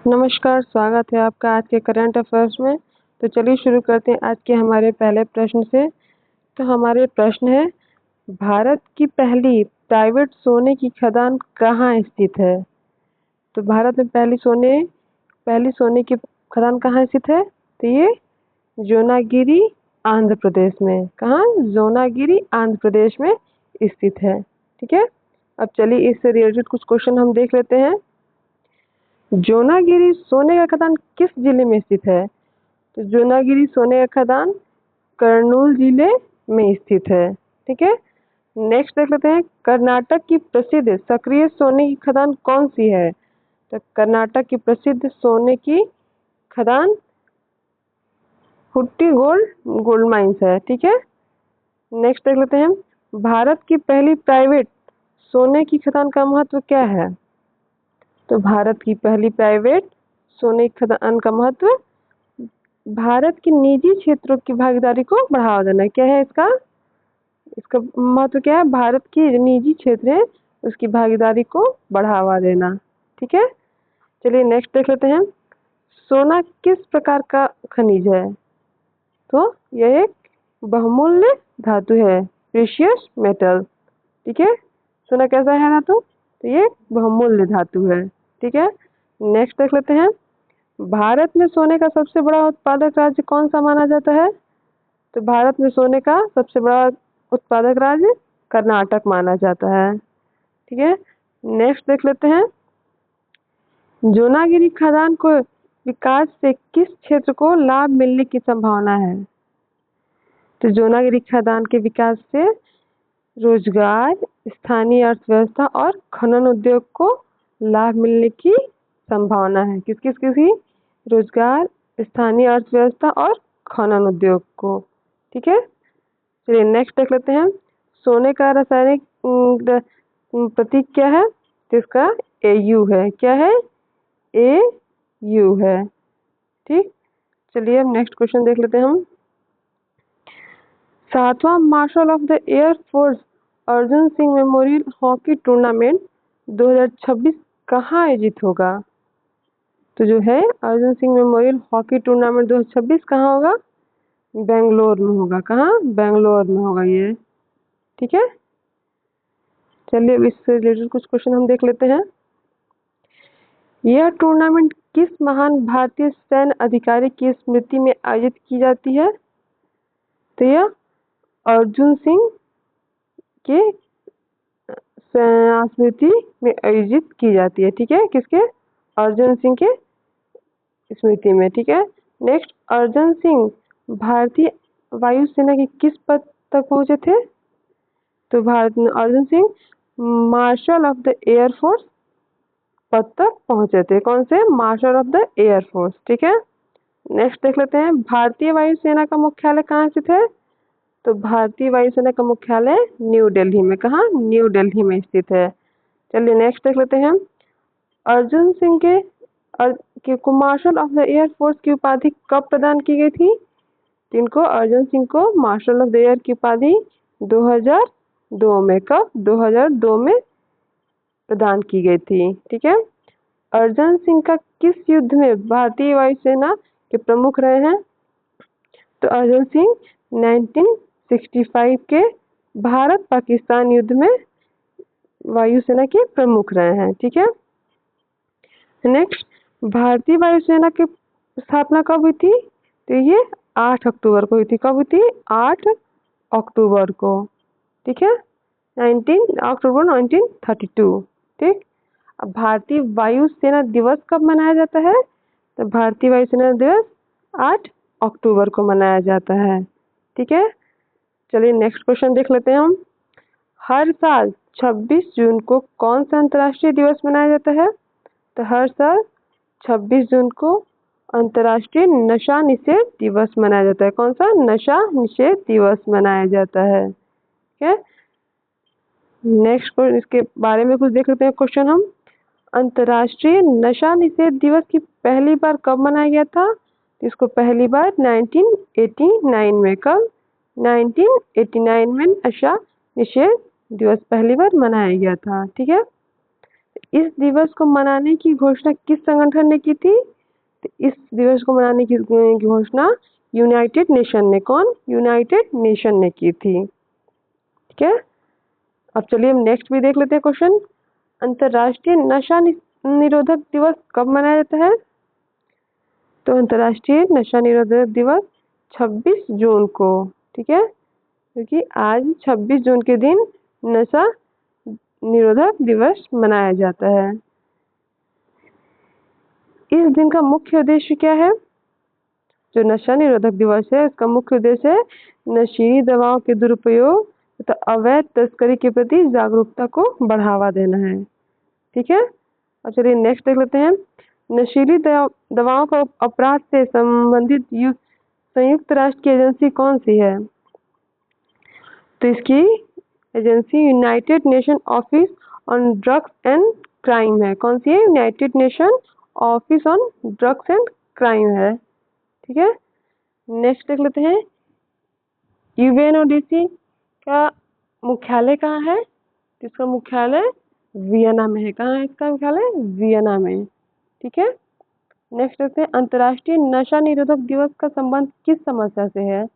नमस्कार, स्वागत है आपका आज के करंट अफेयर्स में। तो चलिए शुरू करते हैं आज के हमारे पहले प्रश्न से। तो हमारे प्रश्न है, भारत की पहली प्राइवेट सोने की खदान कहाँ स्थित है? तो भारत में पहली सोने की खदान कहाँ स्थित है? तो ये जोनागिरी आंध्र प्रदेश में। कहाँ? जोनागिरी आंध्र प्रदेश में स्थित है। ठीक है, अब चलिए इससे रिलेटेड कुछ क्वेश्चन हम देख लेते हैं। जोनागिरी सोने का खदान किस जिले में स्थित है? तो जोनागिरी सोने का खदान कर्नूल जिले में स्थित है। ठीक है, नेक्स्ट देख लेते हैं, कर्नाटक की प्रसिद्ध सक्रिय सोने की खदान कौन सी है? तो कर्नाटक की प्रसिद्ध सोने की खदान हुट्टी गोल्ड माइंस है। ठीक है, नेक्स्ट देख लेते हैं, भारत की पहली प्राइवेट सोने की खदान का महत्व क्या है? तो भारत की पहली प्राइवेट सोने की खदान का महत्व भारत की निजी क्षेत्रों की भागीदारी को बढ़ावा देना। क्या है इसका महत्व? क्या है? भारत की निजी क्षेत्र है उसकी भागीदारी को बढ़ावा देना। ठीक है, चलिए नेक्स्ट देख लेते हैं, सोना किस प्रकार का खनिज है? तो यह एक बहुमूल्य धातु है, प्रीशियस मेटल। ठीक है, सोना कैसा है धातु? तो ये बहुमूल्य धातु है। ठीक है, नेक्स्ट देख लेते हैं, भारत में सोने का सबसे बड़ा उत्पादक राज्य कौन सा माना जाता है? तो भारत में सोने का सबसे बड़ा उत्पादक राज्य कर्नाटक माना जाता है। ठीक है, नेक्स्ट देख लेते हैं, जोनागिरी खदान को विकास से किस क्षेत्र को लाभ मिलने की संभावना है? तो जोनागिरी खदान के विकास से रोजगार, स्थानीय अर्थव्यवस्था और खनन उद्योग को लाभ मिलने की संभावना है। किस किस की? रोजगार, स्थानीय अर्थव्यवस्था और खनन उद्योग को। ठीक है, चलिए नेक्स्ट देख लेते हैं, सोने का रासायनिक प्रतीक क्या है? तो इसका AU है। क्या है? AU है। ठीक, चलिए अब नेक्स्ट क्वेश्चन देख लेते हैं हम, 7वां marshal of the air force Arjan Singh memorial hockey tournament 2026 कहाँ आयोजित होगा? तो जो है Arjan Singh memorial hockey tournament 2026 कहाँ होगा? बेंगलोर में होगा। कहाँ? बेंगलोर में होगा ये। ठीक है, चलिए अब इससे रिलेटेड कुछ क्वेश्चन हम देख लेते हैं, यह टूर्नामेंट किस महान भारतीय सैन्य अधिकारी की स्मृति में आयोजित की जाती है? तो यह अर्जुन सिंह के स्मृति में आयोजित की जाती है। ठीक है, किसके? अर्जुन सिंह के स्मृति में। ठीक है, नेक्स्ट, अर्जुन सिंह भारतीय वायुसेना के किस पद तक पहुंचे थे? तो Arjun Singh martial of the air force पद तक पहुंचे थे। कौन से? Martial of the air force. ठीक है, नेक्स्ट देख लेते हैं, भारतीय वायुसेना का मुख्यालय कहाँ स्थित है? तो भारतीय वायुसेना का मुख्यालय न्यू दिल्ली में। कहाँ? न्यू दिल्ली में स्थित है। चलिए नेक्स्ट देख लेते हैं, अर्जुन सिंह को martial of the air force की उपाधि कब प्रदान की गई थी? इनको अर्जुन सिंह को मार्शल ऑफ द एयर की उपाधि 2002 में। कब? 2002 में प्रदान की गई थी। ठीक है, अर्जुन सिंह का किस युद्ध में भारतीय वायुसेना के प्रमुख रहे हैं? तो अर्जुन सिंह 1965 के भारत पाकिस्तान युद्ध में वायुसेना के प्रमुख रहे हैं। ठीक है, नेक्स्ट, भारतीय वायुसेना की स्थापना कब हुई थी? तो ये 8 अक्टूबर को हुई थी। कब हुई थी? 8 अक्टूबर को। ठीक है, 19 अक्टूबर 1932। ठीक, अब भारतीय वायुसेना दिवस कब मनाया जाता है? तो भारतीय वायुसेना दिवस 8 अक्टूबर को मनाया जाता है। ठीक है, चलिए नेक्स्ट क्वेश्चन देख लेते हैं हम, हर साल 26 जून को कौन सा अंतर्राष्ट्रीय दिवस मनाया जाता है? तो हर साल 26 जून को अंतर्राष्ट्रीय नशा निषेध दिवस मनाया जाता है। कौन सा? नशा निषेध दिवस मनाया जाता है। ठीक है, नेक्स्ट इसके बारे में कुछ देख लेते हैं क्वेश्चन हम, अंतर्राष्ट्रीय नशा निषेध दिवस की पहली बार कब मनाया गया था? इसको पहली बार 1989 में। कब? 1989 में नशा निषेध दिवस पहली बार मनाया गया था। ठीक है, इस दिवस को मनाने की घोषणा किस संगठन ने की थी? तो इस दिवस को मनाने की घोषणा यूनाइटेड नेशन ने, कौन? यूनाइटेड नेशन ने की थी। ठीक है, अब चलिए हम नेक्स्ट भी देख लेते हैं क्वेश्चन। अंतर्राष्ट्रीय नशा निरोधक दिवस कब मनाया जाता है? तो अंतर्राष्ट्रीय नशा निरोधक दिवस 26 जून को। ठीक है, क्योंकि आज 26 जून के दिन नशा निरोधक दिवस मनाया जाता है। इस दिन का मुख्य उद्देश्य क्या है? जो नशा निरोधक दिवस है उसका मुख्य उद्देश्य है नशीली दवाओं के दुरुपयोग तथा अवैध तस्करी के प्रति जागरूकता को बढ़ावा देना है। ठीक है, और चलिए नेक्स्ट देख लेते हैं। नशीली दवाओं का अपराध से संबंधित संयुक्त राष्ट्र की एजेंसी कौन सी है? तो इसकी agency United nation office on drugs and crime है। कौन सी है? United nation office on drugs and crime है। ठीक है, नेक्स्ट देख लेते हैं। यूएनओडीसी का मुख्यालय कहाँ है? इसका मुख्यालय वियना में है। कहाँ है इसका मुख्यालय? वियना में। ठीक है, नेक्स्ट देखते हैं। अंतर्राष्ट्रीय नशा निरोधक दिवस का संबंध किस समस्या से है?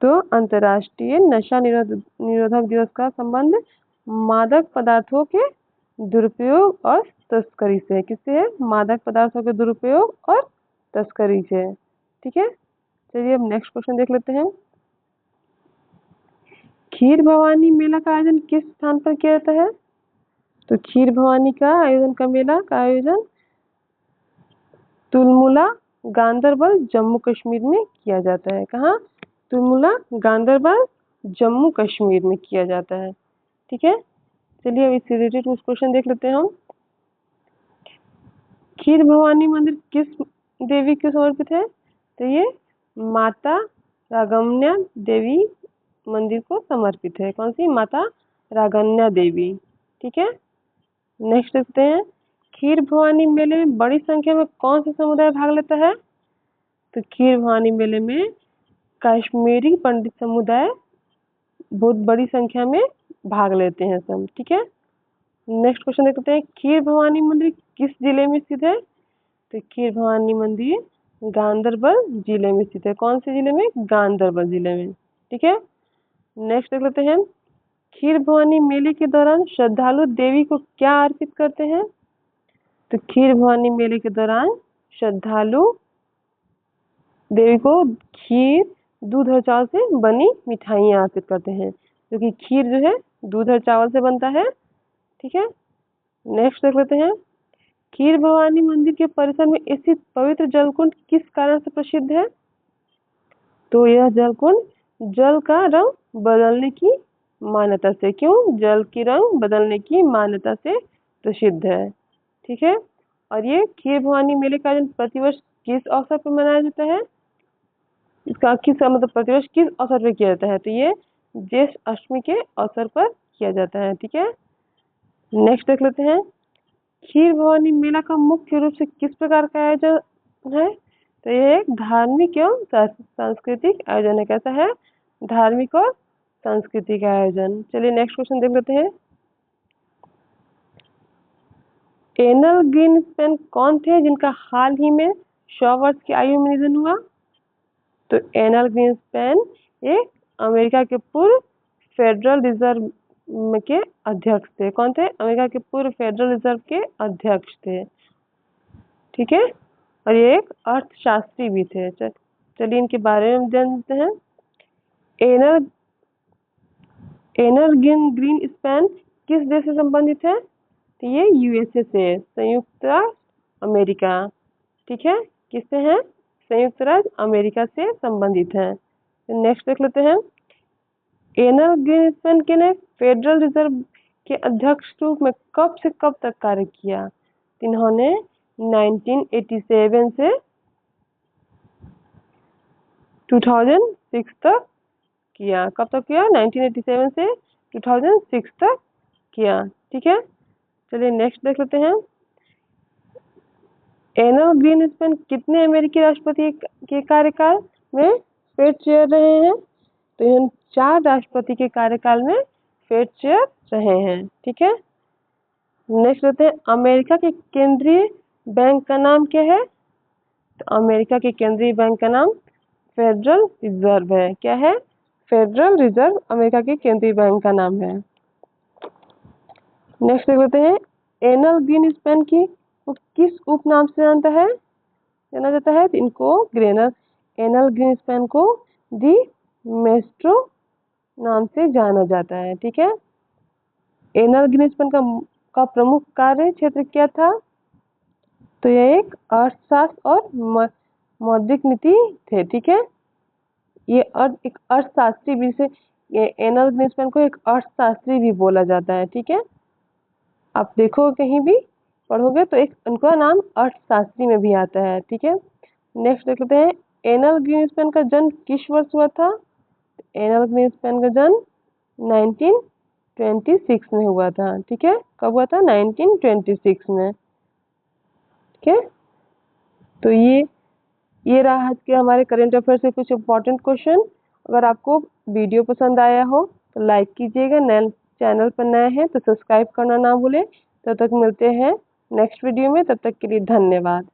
तो अंतर्राष्ट्रीय नशा निरोधक दिवस का संबंध मादक पदार्थों के दुरुपयोग और तस्करी से। किससे है? मादक पदार्थों के दुरुपयोग और तस्करी से। ठीक है, चलिए अब नेक्स्ट क्वेश्चन देख लेते हैं। खीर भवानी मेला का आयोजन किस स्थान पर किया जाता है? तो खीर भवानी का आयोजन का मेला का आयोजन तुलमुला गांदरबल जम्मू कश्मीर में किया जाता है। कहाँ? तुलमुला गांदरबल जम्मू कश्मीर में किया जाता है। ठीक है, चलिए अब इससे रिलेटेड कुछ क्वेश्चन देख लेते हैं हम। खीर भवानी मंदिर किस देवी को समर्पित है? तो ये माता रागम्या देवी मंदिर को समर्पित है। कौन सी? माता रागम्या देवी। ठीक है, नेक्स्ट देखते हैं। खीर भवानी मेले में बड़ी संख्या में कौन सा समुदाय भाग लेता है? तो खीर भवानी मेले में कश्मीरी पंडित समुदाय बहुत बड़ी संख्या में भाग लेते हैं सब। ठीक है, नेक्स्ट क्वेश्चन देखते हैं। खीर भवानी मंदिर किस जिले में स्थित है? तो खीर भवानी मंदिर गांदरबल जिले में स्थित है। कौन से जिले में? गांदरबल जिले में। ठीक है, नेक्स्ट देख लेते हैं। खीर भवानी मेले के दौरान श्रद्धालु देवी को क्या अर्पित करते हैं? तो खीर भवानी मेले के दौरान श्रद्धालु देवी को खीर, दूध और चावल से बनी मिठाइयाँ अर्पित करते हैं, क्योंकि खीर जो है दूध और चावल से बनता है। ठीक है, नेक्स्ट देख लेते हैं। खीर भवानी मंदिर के परिसर में स्थित पवित्र जलकुंड किस कारण से प्रसिद्ध है? तो यह जलकुंड जल का रंग बदलने की मान्यता से। क्यों? जल की रंग बदलने की मान्यता से प्रसिद्ध है। ठीक है, और ये खीर भवानी मेले का आयोजन प्रतिवर्ष किस अवसर पर मनाया जाता है? इसका किस मतलब प्रतिवर्ष किस अवसर पर किया जाता है? तो ये ज्येष्ठ अष्टमी के अवसर पर किया जाता है। ठीक है, नेक्स्ट देख लेते हैं। खीर भवानी मेला का मुख्य रूप से किस प्रकार का आयोजन है? तो ये एक धार्मिक एवं सांस्कृतिक आयोजन है। कैसा है? धार्मिक और सांस्कृतिक आयोजन। चलिए नेक्स्ट क्वेश्चन देख लेते हैं। एनल ग्रीनस्पैन कौन थे जिनका हाल ही में 100 वर्ष की आयु में निधन हुआ? तो एनल ग्रीनस्पैन एक अमेरिका के पूर्व फेडरल रिजर्व के अध्यक्ष थे। कौन थे? अमेरिका के पूर्व फेडरल रिजर्व के अध्यक्ष थे। ठीक है, और ये एक अर्थशास्त्री भी थे। चलिए इनके बारे में जानते हैं। एनल ग्रीनस्पैन किस देश से संबंधित है? तो ये यूएसए से, संयुक्त राज्य अमेरिका। ठीक है, किससे है? संयुक्त राज्य अमेरिका से संबंधित है। नेक्स्ट देख लेते हैं। एनल ग्रीनस्पैन के ने फेडरल रिजर्व के अध्यक्ष रूप में कब से कब तक कार्य किया? इन्होंने 1987 से 2006 तक किया। कब तक किया? 1987 से 2006 तक किया। ठीक है, चलिए नेक्स्ट देख लेते हैं। एनल ग्रीनस्पैन कितने अमेरिकी राष्ट्रपति के कार्यकाल में फेड चेयर रहे हैं? तो इन 4 राष्ट्रपति के कार्यकाल में फेड चेयर रहे हैं। ठीक है, नेक्स्ट लेते हैं, अमेरिका के केंद्रीय बैंक का नाम क्या है? तो अमेरिका के केंद्रीय बैंक का नाम फेडरल रिजर्व है। क्या है? फेडरल रिजर्व अमेरिका के केंद्रीय बैंक का नाम है। नेक्स्ट देख लेते हैं, एनल ग्रीनस्पैन की वो किस उपनाम से जाना जाता है? तो इनको एनल ग्रीनस्पैन को दी मेस्ट्रो नाम से जाना जाता है। ठीक है, एनल ग्रीनस्पैन का प्रमुख कार्य क्षेत्र क्या था? तो यह एक अर्थशास्त्र और मौद्रिक नीति थे। ठीक है, ये एक अर्थशास्त्री भी से एनल ग्रीनस्पैन को एक अर्थशास्त्री भी बोला जाता है। ठीक है, आप देखो कहीं भी पढ़ोगे तो एक उनका नाम अर्थशास्त्री में भी आता है। ठीक है, नेक्स्ट देख लेते हैं, एनल ग्रीनस्पैन का जन्म किस वर्ष हुआ था? एनल ग्रीनस्पैन का जन्म 1926 में हुआ था। ठीक है, कब हुआ था? 1926 में। ठीक है, तो ये रहा आज के हमारे करंट अफेयर से कुछ इम्पोर्टेंट क्वेश्चन। अगर आपको वीडियो पसंद आया हो तो लाइक कीजिएगा, नए चैनल पर नए हैं तो सब्सक्राइब करना ना भूलें। तब तक मिलते हैं नेक्स्ट वीडियो में, तब तक के लिए धन्यवाद।